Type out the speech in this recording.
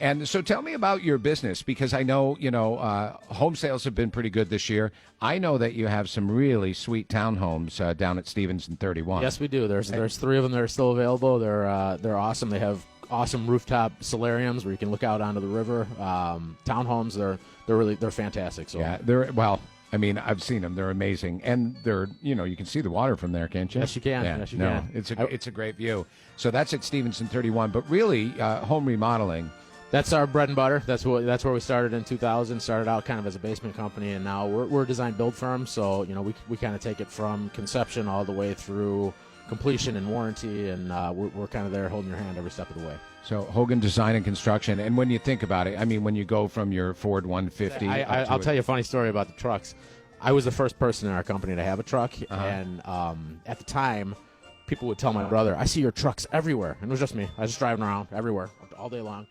And so tell me about your business, because I know, home sales have been pretty good this year. I know that you have some really sweet townhomes down at Stevens and 31. Yes, we do. There's 3 of them that are still available. They're awesome. They have awesome rooftop solariums where you can look out onto the river. Townhomes, they're fantastic. So yeah, I've seen them. They're amazing, and you can see the water from there, can't you? Yes, you can. Yeah, yes, you can. It's a great view. So that's at Stevenson 31. But really, home remodeling. That's our bread and butter. That's where we started in 2000. Started out kind of as a basement company, and now we're a design build firm. So we kind of take it from conception all the way through completion and warranty, and we're kind of there holding your hand every step of the way. So Hogan Design and Construction. And when you think about it, I mean, when you go from your Ford 150, I'll tell you a funny story about the trucks. I was the first person in our company to have a truck, and at the time, people would tell my brother, "I see your trucks everywhere," and it was just me. I was just driving around everywhere all day long.